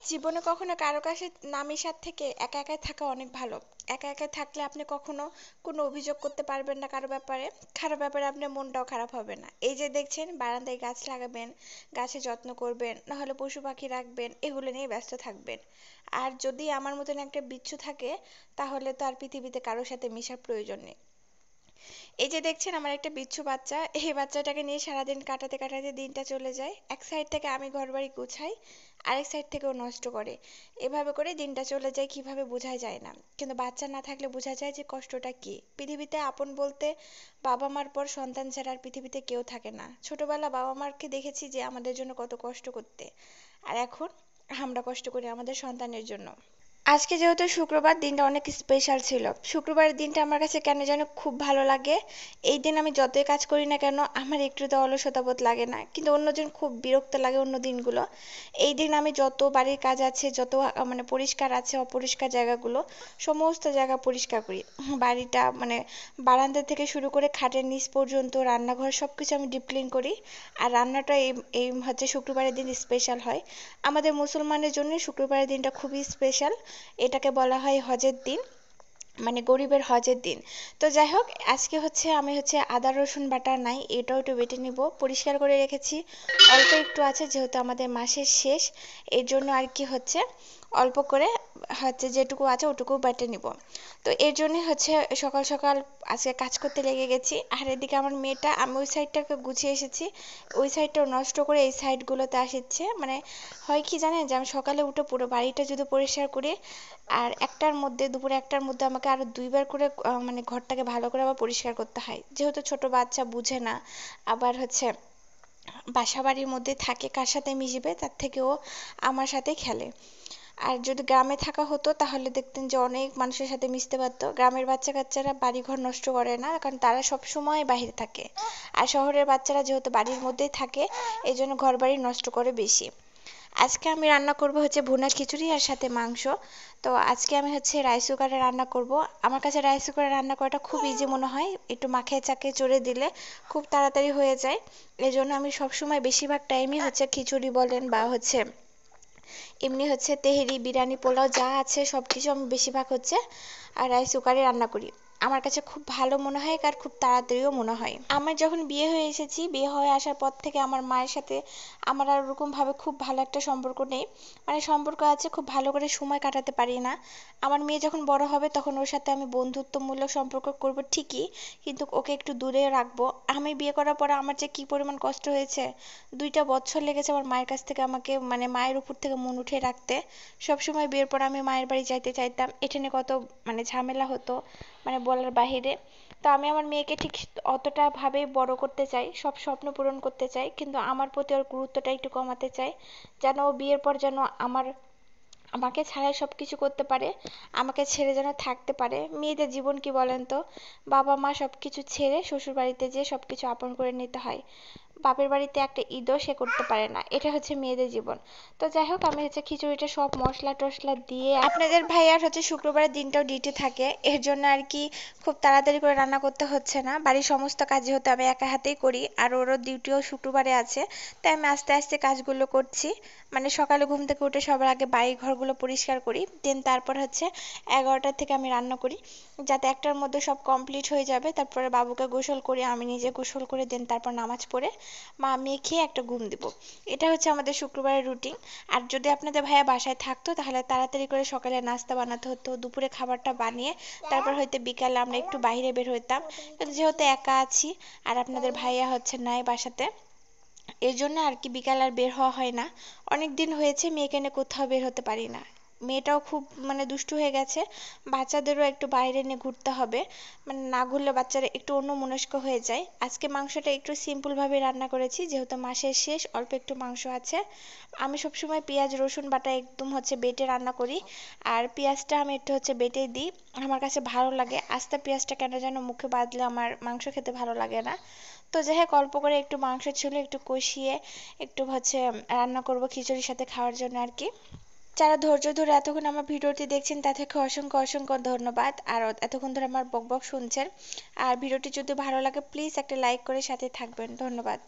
জীবনে কখনো কারো কাছে না মেশার থেকে একা একা থাকা অনেক ভালো। একা একা থাকলে আপনি কখনো কোনো অভিযোগ করতে পারবেন না কারো ব্যাপারে। খারাপ ব্যাপারে আপনার মনটাও খারাপ হবে না। এই যে দেখছেন বারান্দায় গাছ লাগাবেন, গাছের যত্ন করবেন, নাহলে পশু পাখি রাখবেন, এগুলো নিয়ে ব্যস্ত থাকবেন। আর যদি আমার মতন একটা বিচ্ছু থাকে, তাহলে তো আর পৃথিবীতে কারোর সাথে মেশার প্রয়োজন নেই। এই যে দেখছেন আমার একটা বিচ্ছু বাচ্চা, এই বাচ্চাটাকে নিয়ে সারাদিন কাটাতে কাটাতে দিনটা চলে যায়। এক সাইড থেকে আমি ঘরবাড়ি গুছাই, আরেক সাইড থেকেও নষ্ট করে। এভাবে করে দিনটা চলে যায় কিভাবে বোঝাই যায় না। কিন্তু বাচ্চা না থাকলে বোঝা যায় যে কষ্টটা কি। পৃথিবীতে আপন বলতে বাবা মার পর সন্তান ছাড়া আর পৃথিবীতে কেউ থাকে না। ছোটবেলা বাবা মাকে দেখেছি যে আমাদের জন্য কত কষ্ট করতে, আর এখন আমরা কষ্ট করি আমাদের সন্তানের জন্য। আজকে যেহেতু শুক্রবার, দিনটা অনেক স্পেশাল ছিল। শুক্রবারের দিনটা আমার কাছে কেন যেন খুব ভালো লাগে। এই দিন আমি যতই কাজ করি না কেন আমার একটু তো অলসতা বোধ লাগে না, কিন্তু অন্যজন খুব বিরক্ত লাগে অন্য দিনগুলো। এই দিন আমি যত বাড়ির কাজ আছে, যত মানে পরিষ্কার আছে অপরিষ্কার জায়গাগুলো, সমস্ত জায়গা পরিষ্কার করি। বাড়িটা মানে বারান্দা থেকে শুরু করে খাটের নিচ পর্যন্ত রান্নাঘর সবকিছু আমি ডিপ ক্লিন করি। আর রান্নাটা এই এই হচ্ছে শুক্রবারের দিন স্পেশাল হয়। আমাদের মুসলমানের জন্য শুক্রবারের দিনটা খুবই স্পেশাল। এটাকে বলা হয় হজের দিন, মানে গরিবের হজের দিন। তো যাই হোক, আজকে আমি আদা রসুন বাটা নাই, এটাও একটু বেটে নিব। পরিষ্কার করে রেখেছি, অল্প একটু আছে যেহেতু আমাদের মাসের শেষ, এর জন্য আর কি অল্প করে যেটুকু আছে ওটুকু বেটে নিব। তো এর জন্য সকাল সকাল আজকে কাজ করতে লেগে গেছি। আর এদিকে আমার মেয়েটা, আমি ওই সাইডটাকে গুছিয়ে এসেছি, ওই সাইডটা নষ্ট করে এই সাইডগুলোতে আসছে। মানে হয় কি জানেন, যে আমি সকালে উঠে পুরো বাড়িটা যদি পরিষ্কার করি, আর দুপুরে একটার মধ্যে আমাকে আরো দুইবার করে মানে ঘরটাকে ভালো করে আবার পরিষ্কার করতে হয়, যেহেতু ছোট বাচ্চা বুঝে না। আবার বাসা বাড়ির মধ্যে থাকে, কার সাথে মিশবে, তার থেকে ও আমার সাথে খেলে। আর যদি গ্রামে থাকা হতো তাহলে দেখতেন যে অনেক মানুষের সাথে মিশতে পারতো। গ্রামের বাচ্চা কাচ্চারা বাড়িঘর নষ্ট করে না, কারণ তারা সব সময় বাইরে থাকে। আর শহরের বাচ্চারা যেহেতু বাড়ির মধ্যেই থাকে, এই জন্য ঘর বাড়ি নষ্ট করে বেশি। আজকে আমি রান্না করব ভুনা খিচুড়ি আর সাথে মাংস। তো আজকে আমি রাইস কুকারে রান্না করব। আমার কাছে রাইস কুকারে রান্না করাটা খুব ইজি মনে হয়, একটু মাখিয়ে চাকিয়ে চড়ে দিলে খুব তাড়াতাড়ি হয়ে যায়। এই জন্য আমি সবসময় বেশিরভাগ টাইমই খিচুড়ি বলেন বা এমনি তেহেরি বিরিয়ানি পোলাও যা আছে সবকিছু আমি বেশিরভাগ আর রাইস কুকারে রান্না করি। আমার কাছে খুব ভালো মনে হয় আর খুব তাড়াতাড়িও মনে হয়। আমার যখন বিয়ে হয়ে এসেছি, বিয়ে হয়ে আসার পর থেকে আমার মায়ের সাথে আমার আর ওরকম ভাবে খুব ভালো একটা সম্পর্ক নেই। মানে সম্পর্ক আছে, খুব ভালো করে সময় কাটাতে পারি না। আমার মেয়ে যখন বড় হবে তখন ওর সাথে আমি বন্ধুত্বমূলক সম্পর্ক করব ঠিকই, কিন্তু ওকে একটু দূরে রাখবো। আমি বিয়ে করার পরে আমার যে কি পরিমাণ কষ্ট হয়েছে, 2টা বছর লেগেছে আমার মায়ের কাছ থেকে আমাকে, মানে মায়ের উপর থেকে মন উঠিয়ে রাখতে। সবসময় বিয়ের পর আমি মায়ের বাড়ি যাইতে চাইতাম, এটা নিয়ে কত মানে ঝামেলা হতো, মানে বলার বাহিরে। তো আমি আমার মেয়েকে ঠিক অতটা ভাবে বড় করতে চাই, সব স্বপ্ন পূরণ করতে চাই, কিন্তু আমার প্রতি ওর গুরুত্বটা একটু কমাতে চাই, যেন ও বিয়ের পর যেন আমাকে ছাড়াই সবকিছু করতে পারে, আমাকে ছেড়ে যেন থাকতে পারে। মেয়েদের জীবন কি বলেন তো, বাবা মা সবকিছু ছেড়ে শ্বশুর বাড়িতে যেয়ে সবকিছু আপন করে নিতে হয়। বাপের বাড়িতে একটা ঈদও সে করতে পারে না, এটা মেয়েদের জীবন। তো যাই হোক, আমি খিচুড়িটা সব মশলা টশলা দিয়ে, আপনাদের ভাইয়ার শুক্রবারের দিনটাও ডিউটি থাকে, এর জন্য আর কি খুব তাড়াতাড়ি করে রান্না করতে হচ্ছে না। বাড়ির সমস্ত কাজ যেহেতু আমি একা হাতেই করি, আর ওরও ডিউটিও শুক্রবারে আছে, তাই আমি আস্তে আস্তে কাজগুলো করছি। মানে সকালে ঘুম থেকে উঠে সবার আগে বাড়ি ঘরগুলো পরিষ্কার করি, দেন তারপর 11টার থেকে আমি রান্না করি, যাতে 1টার মধ্যে সব কমপ্লিট হয়ে যাবে। তারপরে বাবুকে গোসল করে, আমি নিজে গোসল করে, দেন তারপর নামাজ পড়ে মা মেয়ে খেয়ে একটা ঘুম দিব। এটা আমাদের শুক্রবারের রুটিন। আর যদি আপনাদের ভাইয়া বাসায় থাকতো তাহলে তাড়াতাড়ি করে সকালে নাস্তা বানাতে হতো, দুপুরে খাবারটা বানিয়ে তারপর বিকালে আমরা একটু বাইরে বের হইতাম। কিন্তু যেহেতু একা আছি আর আপনাদের ভাইয়া নাই বাসাতে, এর জন্য আর কি বিকাল আর বের হওয়া হয় না। অনেক দিন হয়েছে মেয়েকে নিয়ে কোথাও বের হতে পারি না। মেয়েটাও খুব মানে দুষ্টু হয়ে গেছে, বাচ্চাদেরও একটু বাইরে নিয়ে ঘুরতে হবে, মানে না ঘুরলে বাচ্চারা একটু অন্যমনস্ক হয়ে যায়। আজকে মাংসটা একটু সিম্পল ভাবে রান্না করেছি, যেহেতু মাসের শেষ, অল্প একটু মাংস আছে। আমি সবসময় পেঁয়াজ রসুন বাটা একদম বেটে রান্না করি, আর পেঁয়াজটা আমি একটু বেটে দিই। আমার কাছে ভালো লাগে, আস্তা পেঁয়াজটা কেন যেন মুখে বাঁধলে আমার মাংস খেতে ভালো লাগে না। তো যাই হোক, অল্প করে একটু মাংস ছিল, একটু কষিয়ে একটু রান্না করব খিচুড়ির সাথে খাওয়ার জন্য আর কি। যারা ধৈর্য ধরে এতক্ষণ আমার ভিডিওটি দেখছেন তাদেরকে অসংখ্য অসংখ্য ধন্যবাদ, আর এতক্ষণ ধরে আমার বকবক শুনছেন। আর ভিডিওটি যদি ভালো লাগে প্লিজ একটা লাইক করে সাথে থাকবেন। ধন্যবাদ।